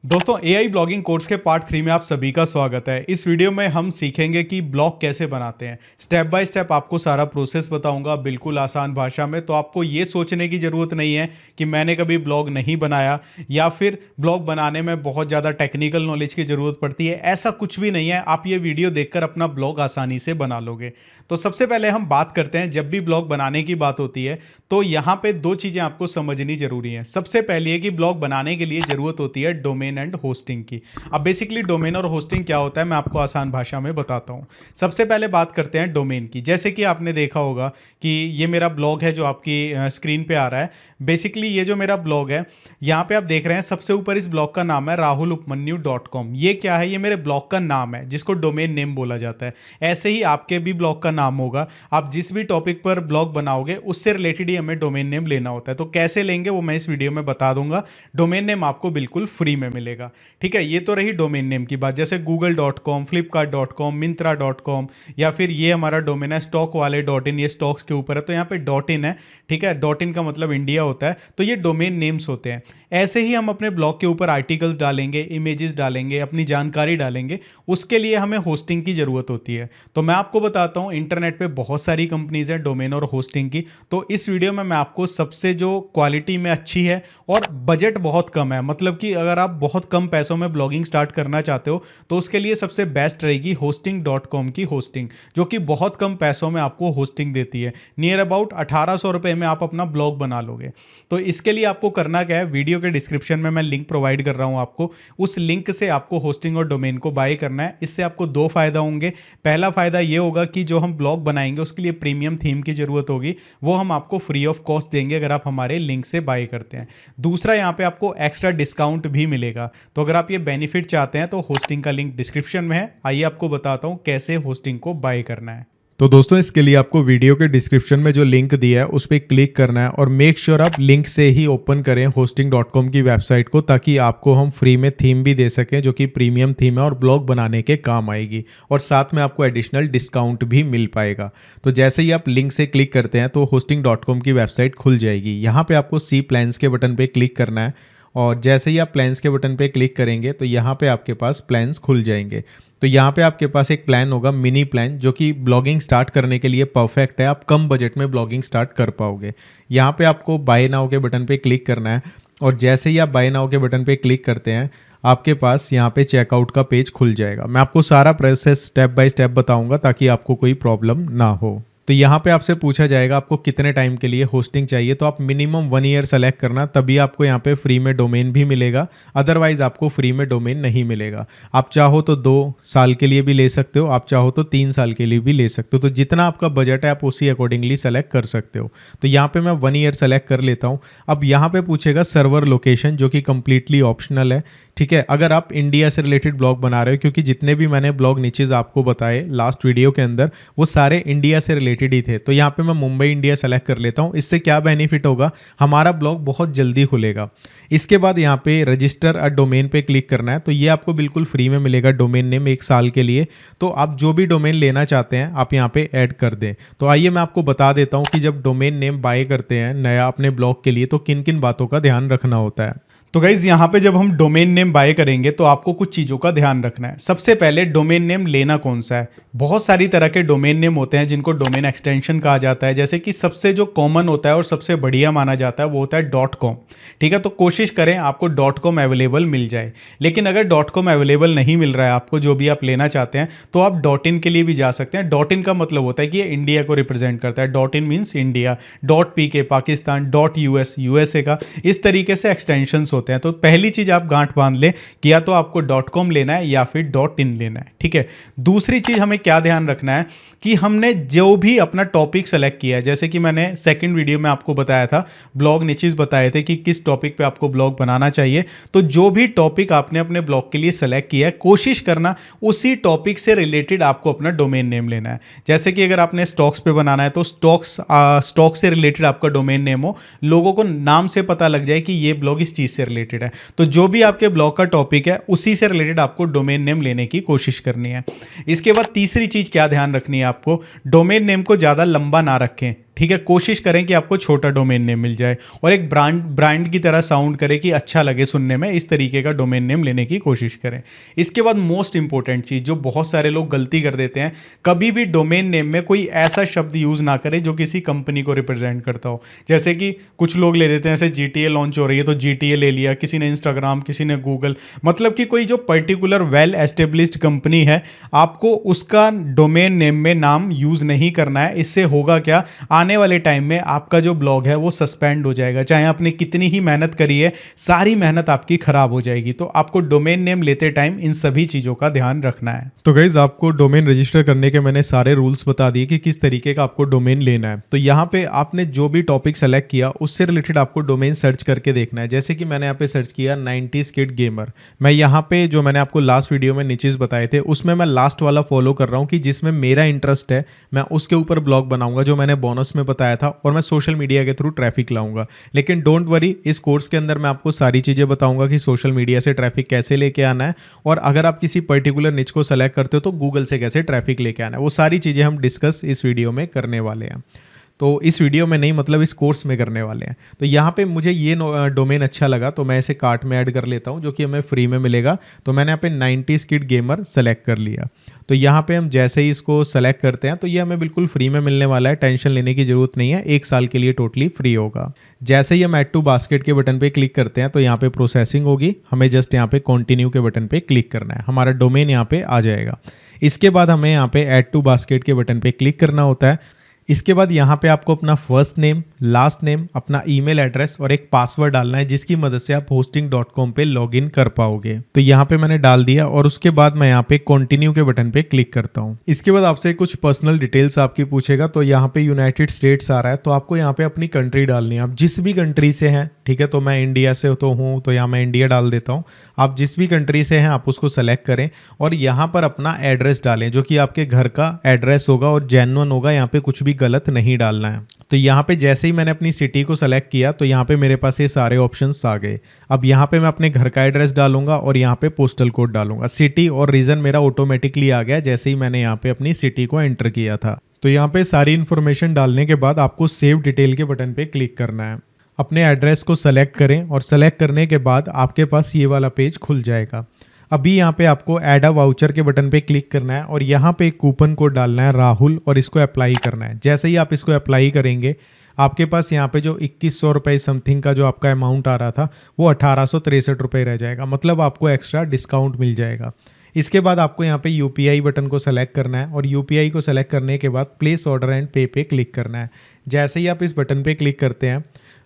दोस्तों AI blogging course के part 3 में आप सभी का स्वागत है। इस वीडियो में हम सीखेंगे कि ब्लॉग कैसे बनाते हैं। स्टेप बाय स्टेप आपको सारा प्रोसेस बताऊंगा बिल्कुल आसान भाषा में। तो आपको ये सोचने की ज़रूरत नहीं है कि मैंने कभी ब्लॉग नहीं बनाया या फिर ब्लॉग बनाने में बहुत ज़्यादा टेक्निकल नॉलेज की ज़रूरत पड़ती है। ऐसा कुछ भी नहीं है। आप ये वीडियो देखकर अपना ब्लॉग आसानी से बना लोगे। तो सबसे पहले हम बात करते हैं, जब भी ब्लॉग बनाने की बात होती है तो यहाँ पे दो चीज़ें आपको समझनी जरूरी हैं। सबसे पहली है कि ब्लॉग बनाने के लिए ज़रूरत होती है डोमेन एंड होस्टिंग की। अब बेसिकली डोमेन और होस्टिंग क्या होता है मैं आपको आसान भाषा में बताता हूँ। सबसे पहले बात करते हैं डोमेन की। जैसे कि आपने देखा होगा कि ये मेरा ब्लॉग है जो आपकी स्क्रीन पे आ रहा है। बेसिकली ये जो मेरा ब्लॉग है, यहाँ पे आप देख रहे हैं सबसे ऊपर इस ब्लॉग का नाम है rahulupmanyu.com। ये क्या है? ये मेरे ब्लॉग का नाम है जिसको डोमेन नेम बोला जाता है। ऐसे ही आपके भी ब्लॉग का नाम होगा। आप जिस भी टॉपिक पर ब्लॉग बनाओगे उससे रिलेटेड ही हमें डोमेन नेम लेना होता है। तो कैसे लेंगे वो मैं इस वीडियो में बता दूंगा। डोमेन नेम आपको बिल्कुल फ्री में मिलेगा। ठीक है, ये तो रही डोमेन नेम की बात। जैसे google.com, flipkart.com, myntra.com या फिर ये हमारा डोमेन है स्टॉक वाले .in। ये स्टॉक्स के ऊपर है तो यहाँ पे .in है। ठीक है, .in का मतलब इंडिया होता है। तो ये डोमेन नेम्स होते हैं। ऐसे ही हम अपने ब्लॉग के ऊपर आर्टिकल्स डालेंगे, इमेजेस डालेंगे, अपनी जानकारी डालेंगे। उसके लिए हमें होस्टिंग की ज़रूरत होती है। तो मैं आपको बताता हूँ, इंटरनेट पे बहुत सारी कंपनीज हैं डोमेन और होस्टिंग की। तो इस वीडियो में मैं आपको सबसे जो क्वालिटी में अच्छी है और बजट बहुत कम है, मतलब कि अगर आप बहुत कम पैसों में ब्लॉगिंग स्टार्ट करना चाहते हो तो उसके लिए सबसे बेस्ट रहेगी hosting.com की होस्टिंग, जो कि बहुत कम पैसों में आपको होस्टिंग देती है। नियर अबाउट 1800 रुपये में आप अपना ब्लॉग बना लोगे। तो इसके लिए आपको करना क्या है, वीडियो के डिस्क्रिप्शन में मैं लिंक प्रोवाइड कर रहा हूं आपको। उस लिंक से आपको होस्टिंग और डोमेन को बाय करना है। इससे आपको दो फायदा होंगे। पहला फायदा ये होगा कि जो हम ब्लॉग बनाएंगे उसके लिए प्रीमियम थीम की जरूरत होगी, वो हम आपको फ्री ऑफ कॉस्ट देंगे अगर आप हमारे लिंक से बाय करते हैं। दूसरा, यहाँ पे आपको एक्स्ट्रा डिस्काउंट भी मिलेगा। तो अगर आप ये बेनिफिट चाहते हैं तो होस्टिंग का लिंक डिस्क्रिप्शन में है। आइए आपको बताता हूँ कैसे होस्टिंग को बाय करना है। तो दोस्तों इसके लिए आपको वीडियो के डिस्क्रिप्शन में जो लिंक दिया है उस पर क्लिक करना है और मेक श्योर आप लिंक से ही ओपन करें hosting.com की वेबसाइट को, ताकि आपको हम फ्री में थीम भी दे सकें जो कि प्रीमियम थीम है और ब्लॉग बनाने के काम आएगी, और साथ में आपको एडिशनल डिस्काउंट भी मिल पाएगा। तो जैसे ही आप लिंक से क्लिक करते हैं तो hosting.com की वेबसाइट खुल जाएगी। यहाँ पे आपको सी प्लान्स के बटन पे क्लिक करना है और जैसे ही आप प्लान्स के बटन पे क्लिक करेंगे तो यहाँ पे आपके पास प्लान्स खुल जाएंगे। तो यहाँ पे आपके पास एक प्लान होगा मिनी प्लान, जो कि ब्लॉगिंग स्टार्ट करने के लिए परफेक्ट है। आप कम बजट में ब्लॉगिंग स्टार्ट कर पाओगे। यहाँ पे आपको बाय नाउ के बटन पे क्लिक करना है और जैसे ही आप बाय नाउ के बटन पे क्लिक करते हैं आपके पास यहाँ पे चेकआउट का पेज खुल जाएगा। मैं आपको सारा प्रोसेस स्टेप बाय स्टेप बताऊँगा ताकि आपको कोई प्रॉब्लम ना हो। तो यहाँ पे आपसे पूछा जाएगा आपको कितने टाइम के लिए होस्टिंग चाहिए, तो आप मिनिमम 1 ईयर सेलेक्ट करना, तभी आपको यहाँ पे फ्री में डोमेन भी मिलेगा। अदरवाइज आपको फ्री में डोमेन नहीं मिलेगा। आप चाहो तो 2 साल के लिए भी ले सकते हो, आप चाहो तो 3 साल के लिए भी ले सकते हो। तो जितना आपका बजट है आप उसी अकॉर्डिंगली सेलेक्ट कर सकते हो। तो यहाँ पे मैं 1 ईयर सेलेक्ट कर लेता हूँ। अब यहाँ पे पूछेगा सर्वर लोकेशन, जो कि कंप्लीटली ऑप्शनल है। ठीक है, अगर आप इंडिया से रिलेटेड ब्लॉग बना रहे हो, क्योंकि जितने भी मैंने ब्लॉग नीचेज आपको बताए लास्ट वीडियो के अंदर वो सारे इंडिया से रिलेटेड ही थे। तो यहाँ पे मैं मुंबई इंडिया सेलेक्ट कर लेता हूँ। इससे क्या बेनिफिट होगा, हमारा ब्लॉग बहुत जल्दी खुलेगा। इसके बाद यहाँ पे रजिस्टर अ डोमेन पे क्लिक करना है। तो ये आपको बिल्कुल फ्री में मिलेगा डोमेन नेम 1 साल के लिए। तो आप जो भी डोमेन लेना चाहते हैं आप यहाँ पे ऐड कर दें। तो आइए मैं आपको बता देता हूँ कि जब डोमेन नेम बाय करते हैं नया अपने ब्लॉग के लिए तो किन किन बातों का ध्यान रखना होता है। तो गाइज यहाँ पे जब हम डोमेन नेम बाय करेंगे तो आपको कुछ चीज़ों का ध्यान रखना है। सबसे पहले डोमेन नेम लेना कौन सा है। बहुत सारी तरह के डोमेन नेम होते हैं जिनको डोमेन एक्सटेंशन कहा जाता है। जैसे कि सबसे जो कॉमन होता है और सबसे बढ़िया माना जाता है वो होता है .com। ठीक है, तो कोशिश करें आपको .com अवेलेबल मिल जाए। लेकिन अगर .com अवेलेबल नहीं मिल रहा है आपको, जो भी आप लेना चाहते हैं, तो आप .in के लिए भी जा सकते हैं। .in का मतलब होता है कि ये इंडिया को रिप्रेजेंट करता है। .in means India, .pk Pakistan, .us USA का। इस तरीके से एक्सटेंशंस होते हैं। तो पहली चीज आप गांठ बांध लें कि या तो आपको .com लेना है या फिर .in लेना है। ठीक है, दूसरी चीज हमें क्या ध्यान रखना है कि हमने जो भी अपना टॉपिक सेलेक्ट किया है, जैसे कि मैंने सेकंड वीडियो में आपको बताया था, ब्लॉग निचेस बताए थे कि किस टॉपिक पे आपको ब्लॉग बनाना चाहिए। तो जो भी टॉपिक आपने अपने ब्लॉग के लिए सेलेक्ट किया है, कोशिश करना उसी टॉपिक से रिलेटेड आपको अपना डोमेन नेम लेना है। जैसे कि अगर आपने स्टॉक्स पे बनाना है तो स्टॉक से रिलेटेड आपका डोमेन नेम हो, लोगों को नाम से पता लग जाए कि ये ब्लॉग इस चीज से रिलेटेड है। तो जो भी आपके ब्लॉग का टॉपिक है उसी से रिलेटेड आपको डोमेन नेम लेने की कोशिश करनी है। इसके बाद तीसरी चीज क्या ध्यान रखनी है आपको, डोमेन नेम को ज्यादा लंबा ना रखें। ठीक है, कोशिश करें कि आपको छोटा डोमेन नेम मिल जाए और एक ब्रांड की तरह साउंड करे कि अच्छा लगे सुनने में, इस तरीके का डोमेन नेम लेने की कोशिश करें। इसके बाद मोस्ट इंपॉर्टेंट चीज़ जो बहुत सारे लोग गलती कर देते हैं, कभी भी डोमेन नेम में कोई ऐसा शब्द यूज़ ना करें जो किसी कंपनी को रिप्रेजेंट करता हो। जैसे कि कुछ लोग ले लेते हैं, ऐसे GTA लॉन्च हो रही है तो GTA ले लिया, किसी ने इंस्टाग्राम, किसी ने गूगल, मतलब कि कोई जो पर्टिकुलर वेल एस्टेब्लिश्ड कंपनी है, आपको उसका डोमेन नेम में नाम यूज़ नहीं करना है। इससे होगा क्या, आने वाले टाइम में आपका जो ब्लॉग है वो सस्पेंड हो जाएगा, चाहे आपने कितनी ही मेहनत करी है, सारी मेहनत आपकी खराब हो जाएगी। तो आपको डोमेन नेम लेते टाइम इन सभी चीज़ों का ध्यान रखना है। तो गाइज आपको डोमेन रजिस्टर करने के मैंने सारे रूल्स बता दिए कि किस तरीके का आपको डोमेन लेना है। तो यहाँ पे आपने जो भी टॉपिक सेलेक्ट किया उससे रिलेटेड आपको डोमेन सर्च करके देखना है। जैसे कि मैंने यहाँ पे सर्च किया 90s किड गेमर। मैं यहाँ पे जो मैंने आपको लास्ट वीडियो में नीचेस बताए थे उसमें मैं लास्ट वाला फॉलो कर रहा हूँ कि जिसमें मेरा इंटरेस्ट है मैं उसके ऊपर ब्लॉग बनाऊंगा जो मैंने बोनस में बताया था, और मैं सोशल मीडिया के थ्रू ट्रैफिक लाऊंगा। लेकिन डोंट वरी, इस कोर्स के अंदर मैं आपको सारी चीज़ें बताऊंगा कि सोशल मीडिया से ट्रैफिक कैसे लेके आना है, और अगर आप किसी पर्टिकुलर निच को सेलेक्ट करते हो तो गूगल से कैसे ट्रैफिक लेके आना है, वो सारी चीज़ें हम डिस्कस इस वीडियो में करने वाले हैं। तो इस वीडियो में नहीं, मतलब इस कोर्स में करने वाले हैं। तो यहाँ पे मुझे ये डोमेन अच्छा लगा तो मैं इसे कार्ट में ऐड कर लेता हूँ, जो कि हमें फ्री में मिलेगा। तो मैंने यहाँ पे 90s किड गेमर सेलेक्ट कर लिया। तो यहाँ पे हम जैसे ही इसको सेलेक्ट करते हैं तो ये हमें बिल्कुल फ्री में मिलने वाला है, टेंशन लेने की ज़रूरत नहीं है, 1 साल के लिए टोटली फ्री होगा। जैसे ही हम ऐड टू बास्केट के बटन पे क्लिक करते हैं तो यहाँ पे प्रोसेसिंग होगी, हमें जस्ट यहाँ पे कंटिन्यू के बटन पे क्लिक करना है, हमारा डोमेन यहाँ पे आ जाएगा। इसके बाद हमें यहाँ पे ऐड टू बास्केट के बटन पे क्लिक करना होता है। इसके बाद यहाँ पे आपको अपना फर्स्ट नेम, लास्ट नेम, अपना ईमेल एड्रेस और एक पासवर्ड डालना है जिसकी मदद से आप hosting.com पे लॉगिन कर पाओगे। तो यहाँ पे मैंने डाल दिया और उसके बाद मैं यहाँ पे कंटिन्यू के बटन पे क्लिक करता हूँ। इसके बाद आपसे कुछ पर्सनल डिटेल्स आपकी पूछेगा, तो यहाँ पे यूनाइटेड स्टेट्स आ रहा है, तो आपको यहाँ पे अपनी कंट्री डालनी है। आप जिस भी कंट्री से हैं, ठीक है, तो मैं इंडिया से तो हूँ तो यहाँ मैं इंडिया डाल देता हूँ। आप जिस भी कंट्री से हैं आप उसको सेलेक्ट करें और यहाँ पर अपना एड्रेस डालें जो कि आपके घर का एड्रेस होगा और जेन्युइन होगा, यहाँ पे कुछ भी गलत नहीं डालना है। तो यहाँ पे जैसे ही मैंने अपनी सिटी को सेलेक्ट किया तो यहाँ पे मेरे पास ये सारे ऑप्शंस आ गए। अब यहाँ पे मैं अपने घर का एड्रेस डालूंगा और यहाँ पे पोस्टल कोड डालूंगा। सिटी और रीजन मेरा ऑटोमेटिकली आ गया जैसे ही मैंने यहाँ पे अपनी सिटी को एंटर किया था। तो यहाँ पे सारी इन्फॉर्मेशन डालने के बाद आपको सेव डिटेल के बटन पे क्लिक करना है। अपने एड्रेस को सेलेक्ट करें और सेलेक्ट करने के बाद आपके पास ये वाला पेज खुल जाएगा। अभी यहाँ पे आपको ऐड अ वाउचर के बटन पे क्लिक करना है और यहाँ पे एक कूपन कोड डालना है राहुल और इसको अप्लाई करना है। जैसे ही आप इसको अप्लाई करेंगे आपके पास यहाँ पे जो 2100 रुपये समथिंग का जो आपका अमाउंट आ रहा था वो 1863 रुपये रह जाएगा, मतलब आपको एक्स्ट्रा डिस्काउंट मिल जाएगा। इसके बाद आपको यहाँ पे यूपीआई बटन को सेलेक्ट करना है और यूपीआई को सेलेक्ट करने के बाद प्लेस ऑर्डर एंड पे पे क्लिक करना है। जैसे ही आप इस बटन पे क्लिक करते हैं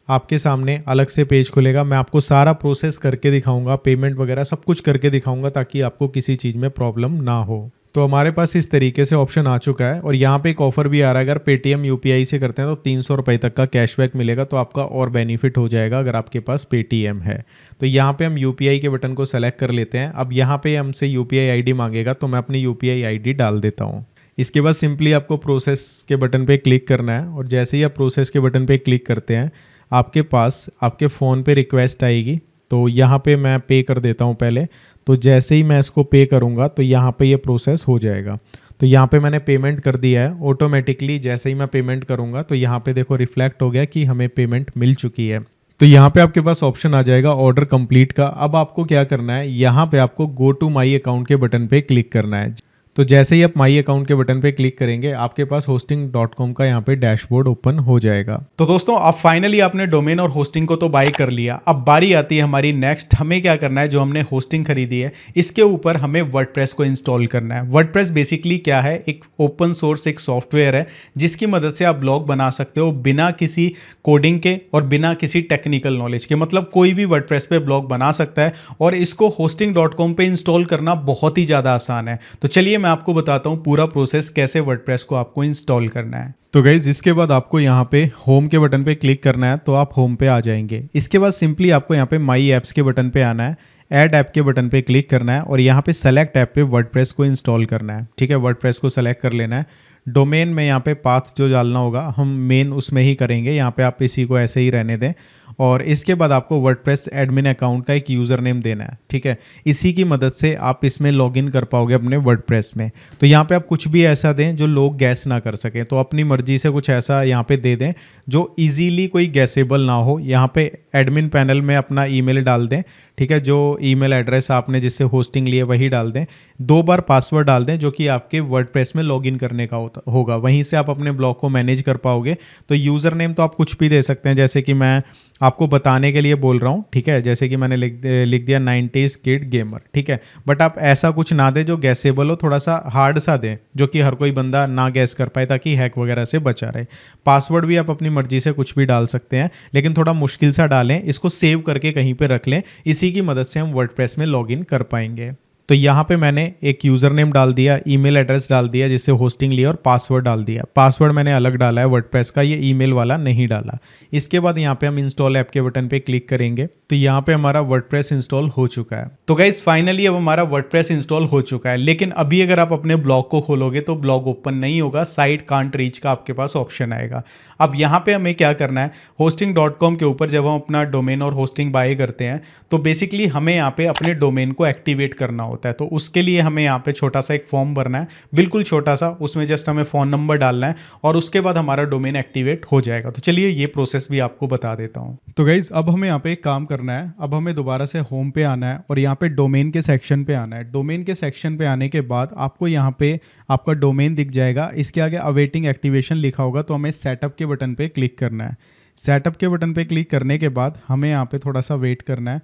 आपके सामने अलग से पेज खुलेगा। मैं आपको सारा प्रोसेस करके दिखाऊंगा, पेमेंट वगैरह सब कुछ करके दिखाऊंगा ताकि आपको किसी चीज़ में प्रॉब्लम ना हो। तो हमारे पास इस तरीके से ऑप्शन आ चुका है और यहाँ पे एक ऑफर भी आ रहा है, अगर पेटीएम यूपीआई से करते हैं तो 300 रुपये तक का कैशबैक मिलेगा, तो आपका और बेनिफिट हो जाएगा अगर आपके पास पेटीएम है। तो यहाँ पे हम यूपीआई के बटन को सेलेक्ट कर लेते हैं। अब यहाँ पे हमसे यूपीआई आईडी मांगेगा तो मैं अपनी यूपीआई आईडी डाल देता हूँ। इसके बाद सिंपली आपको प्रोसेस के बटन पे क्लिक करना है और जैसे ही आप प्रोसेस के बटन पे क्लिक करते हैं आपके पास आपके फ़ोन पे रिक्वेस्ट आएगी। तो यहाँ पे मैं पे कर देता हूँ पहले। तो जैसे ही मैं इसको पे करूँगा तो यहाँ पे ये प्रोसेस हो जाएगा। तो यहाँ पे मैंने पेमेंट कर दिया है ऑटोमेटिकली। जैसे ही मैं पेमेंट करूँगा तो यहाँ पे देखो रिफ्लेक्ट हो गया कि हमें पेमेंट मिल चुकी है। तो यहाँ पे आपके पास ऑप्शन आ जाएगा ऑर्डर कंप्लीट का। अब आपको क्या करना है, यहाँ पे आपको गो टू माई अकाउंट के बटन पे क्लिक करना है। तो जैसे ही आप माई अकाउंट के बटन पे क्लिक करेंगे आपके पास hosting.com का यहाँ पे डैशबोर्ड ओपन हो जाएगा। तो दोस्तों अब फाइनली आपने डोमेन और होस्टिंग को तो बाय कर लिया। अब बारी आती है हमारी नेक्स्ट, हमें क्या करना है, जो हमने होस्टिंग खरीदी है इसके ऊपर हमें वर्डप्रेस को इंस्टॉल करना है। वर्डप्रेस बेसिकली क्या है, एक ओपन सोर्स एक सॉफ्टवेयर है जिसकी मदद से आप ब्लॉग बना सकते हो बिना किसी कोडिंग के और बिना किसी टेक्निकल नॉलेज के। मतलब कोई भी वर्डप्रेस पे ब्लॉग बना सकता है और इसको hosting.com पे इंस्टॉल करना बहुत ही ज़्यादा आसान है। तो चलिए मैं आपको बताता हूँ पूरा प्रोसेस कैसे वर्डप्रेस को आपको इंस्टॉल करना है। तो गाइज इसके बाद आपको यहाँ पे होम के बटन पे क्लिक करना है तो आप होम पे आ जाएंगे। इसके बाद सिंपली आपको यहाँ पे माई ऐप्स के बटन पे आना है, ऐड ऐप के बटन पे क्लिक करना है और यहाँ पे सेलेक्ट ऐप पे वर्डप्रेस को इंस्टॉल करना है। ठीक है, वर्डप्रेस को सेलेक्ट कर लेना है। डोमेन में यहाँ पे पाथ जो डालना होगा हम मेन उसमें ही करेंगे, यहाँ पे आप इसी को ऐसे ही रहने दें। और इसके बाद आपको वर्डप्रेस एडमिन अकाउंट का एक यूज़र नेम देना है, ठीक है। इसी की मदद से आप इसमें लॉगिन कर पाओगे अपने वर्डप्रेस में। तो यहाँ पे आप कुछ भी ऐसा दें जो लोग गैस ना कर सकें, तो अपनी मर्जी से कुछ ऐसा यहाँ पे दे दें जो इजीली कोई गैसेबल ना हो। यहाँ पे एडमिन पैनल में अपना ईमेल डाल दें, ठीक है। जो ईमेल एड्रेस आपने जिससे होस्टिंग लिए वही डाल दें। 2 बार पासवर्ड डाल दें जो कि आपके वर्डप्रेस में लॉगिन करने का होगा, वहीं से आप अपने ब्लॉग को मैनेज कर पाओगे। तो यूज़र नेम तो आप कुछ भी दे सकते हैं, जैसे कि मैं आपको बताने के लिए बोल रहा हूँ, ठीक है। जैसे कि मैंने लिख दिया 90s किड गेमर, ठीक है। बट आप ऐसा कुछ ना दें जो गैसेबल हो, थोड़ा सा हार्ड सा दें जो कि हर कोई बंदा ना गैस कर पाए, ताकि हैक वगैरह से बचा रहे। पासवर्ड भी आप अपनी मर्जी से कुछ भी डाल सकते हैं, लेकिन थोड़ा मुश्किल सा डालें। इसको सेव करके कहीं पे रख लें, इसी की मदद से हम वर्डप्रेस में लॉगिन कर पाएंगे। तो यहाँ पे मैंने एक यूज़र नेम डाल दिया, ईमेल एड्रेस डाल दिया जिससे होस्टिंग लिया, और पासवर्ड डाल दिया। पासवर्ड मैंने अलग डाला है वर्डप्रेस का, ये ईमेल वाला नहीं डाला। इसके बाद यहाँ पे हम इंस्टॉल ऐप के बटन पे क्लिक करेंगे, तो यहाँ पे हमारा वर्डप्रेस इंस्टॉल हो चुका है। तो गाइस फाइनली अब हमारा वर्डप्रेस इंस्टॉल हो चुका है, लेकिन अभी अगर आप अपने ब्लॉग को खोलोगे तो ब्लॉग ओपन नहीं होगा, साइट कांट रीच का आपके पास ऑप्शन आएगा। अब यहाँ पे हमें क्या करना है, hosting.com के ऊपर जब हम अपना डोमेन और होस्टिंग बाय करते हैं तो बेसिकली हमें यहाँ पे अपने डोमेन को एक्टिवेट करना होता है। तो उसके लिए हमें यहाँ पे छोटा सा एक फॉर्म भरना है, बिल्कुल छोटा सा, उसमें जस्ट हमें फ़ोन नंबर डालना है और उसके बाद हमारा डोमेन एक्टिवेट हो जाएगा। तो चलिए ये प्रोसेस भी आपको बता देता हूँ। तो गाइज अब हमें यहाँ पे एक काम करना है, अब हमें दोबारा से होम पे आना है और यहाँ पे डोमेन के सेक्शन पे आना है। डोमेन के सेक्शन पे आने के बाद आपको यहाँ पे आपका डोमेन दिख जाएगा, इसके आगे अवेटिंग एक्टिवेशन लिखा होगा, तो हमें सेटअप के बटन पे क्लिक करना है। सेटअप के बटन पे क्लिक करने के बाद हमें यहाँ पे थोड़ा सा वेट करना है।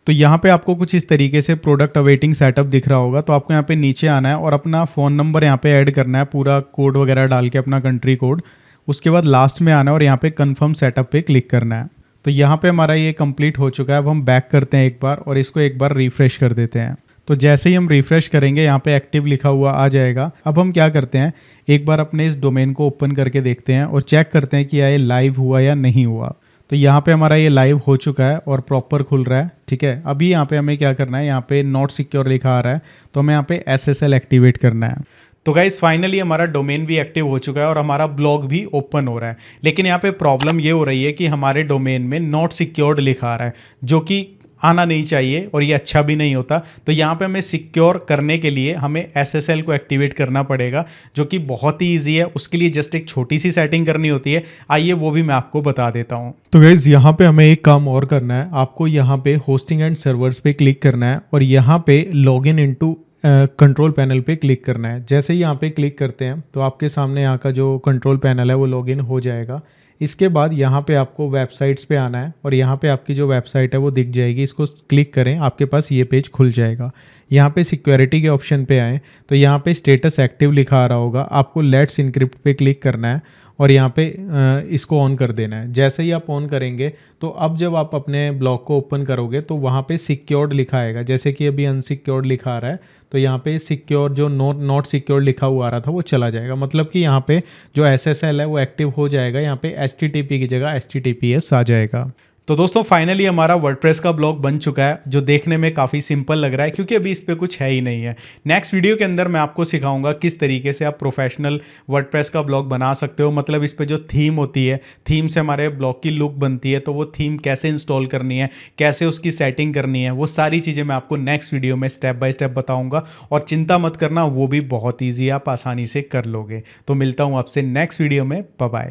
तो यहाँ पे आपको कुछ इस तरीके से प्रोडक्ट अवेटिंग सेटअप दिख रहा होगा, तो आपको यहाँ पे नीचे आना है और अपना फ़ोन नंबर यहाँ पे ऐड करना है, पूरा कोड वगैरह डाल के अपना कंट्री कोड। उसके बाद लास्ट में आना है और यहाँ पे कन्फर्म सेटअप पे क्लिक करना है। तो यहाँ पे हमारा ये कंप्लीट हो चुका है। अब हम बैक करते हैं एक बार और इसको एक बार रिफ्रेश कर देते हैं। तो जैसे ही हम रिफ्रेश करेंगे यहाँ पे एक्टिव लिखा हुआ आ जाएगा। अब हम क्या करते हैं, एक बार अपने इस डोमेन को ओपन करके देखते हैं और चेक करते हैं कि ये लाइव हुआ या नहीं हुआ। तो यहाँ पे हमारा ये लाइव हो चुका है और प्रॉपर खुल रहा है, ठीक है। अभी यहाँ पे हमें क्या करना है, यहाँ पे नॉट सिक्योर लिखा आ रहा है, तो हमें यहाँ पे SSL एक्टिवेट करना है। तो गाइस फाइनली हमारा डोमेन भी एक्टिव हो चुका है और हमारा ब्लॉग भी ओपन हो रहा है, लेकिन यहाँ पे प्रॉब्लम ये हो रही है कि हमारे डोमेन में नॉट सिक्योर्ड लिखा आ रहा है, जो कि आना नहीं चाहिए और ये अच्छा भी नहीं होता। तो यहाँ पे हमें सिक्योर करने के लिए हमें SSL को एक्टिवेट करना पड़ेगा, जो कि बहुत ही ईजी है। उसके लिए जस्ट एक छोटी सी सेटिंग करनी होती है, आइए वो भी मैं आपको बता देता हूँ। तो गाइज यहाँ पे हमें एक काम और करना है, आपको यहाँ पे होस्टिंग एंड सर्वर्स पे क्लिक करना है और यहाँ पे लॉगिन इनटू कंट्रोल पैनल पे क्लिक करना है। जैसे ही यहाँ पे क्लिक करते हैं तो आपके सामने यहाँ का जो कंट्रोल पैनल है वो लॉगिन हो जाएगा। इसके बाद यहाँ पे आपको वेबसाइट्स पे आना है और यहाँ पे आपकी जो वेबसाइट है वो दिख जाएगी, इसको क्लिक करें, आपके पास ये पेज खुल जाएगा। यहाँ पे सिक्योरिटी के ऑप्शन पे आएँ तो यहाँ पे स्टेटस एक्टिव लिखा आ रहा होगा, आपको लेट्स इनक्रिप्ट पे क्लिक करना है और यहाँ पे इसको ऑन कर देना है। जैसे ही आप ऑन करेंगे तो अब जब आप अपने ब्लॉग को ओपन करोगे तो वहाँ पे सिक्योर्ड लिखा आएगा, जैसे कि अभी अनसिक्योर्ड लिखा आ रहा है, तो यहाँ पे सिक्योर जो नॉट सिक्योर्ड लिखा हुआ आ रहा था वो चला जाएगा। मतलब कि यहाँ पे जो SSL है वो एक्टिव हो जाएगा, यहाँ पे HTTP की जगह HTTPS आ जाएगा। तो दोस्तों फाइनली हमारा वर्डप्रेस का ब्लॉग बन चुका है, जो देखने में काफ़ी सिंपल लग रहा है क्योंकि अभी इस पे कुछ है ही नहीं है। नेक्स्ट वीडियो के अंदर मैं आपको सिखाऊंगा किस तरीके से आप प्रोफेशनल वर्डप्रेस का ब्लॉग बना सकते हो। मतलब इस पे जो थीम होती है, थीम से हमारे ब्लॉग की लुक बनती है, तो वो थीम कैसे इंस्टॉल करनी है, कैसे उसकी सेटिंग करनी है, वो सारी चीज़ें मैं आपको नेक्स्ट वीडियो में स्टेप बाय स्टेप बताऊँगा। और चिंता मत करना, वो भी बहुत ईजी है, आप आसानी से कर लोगे। तो मिलता हूँ आपसे नेक्स्ट वीडियो में, बाय बाय।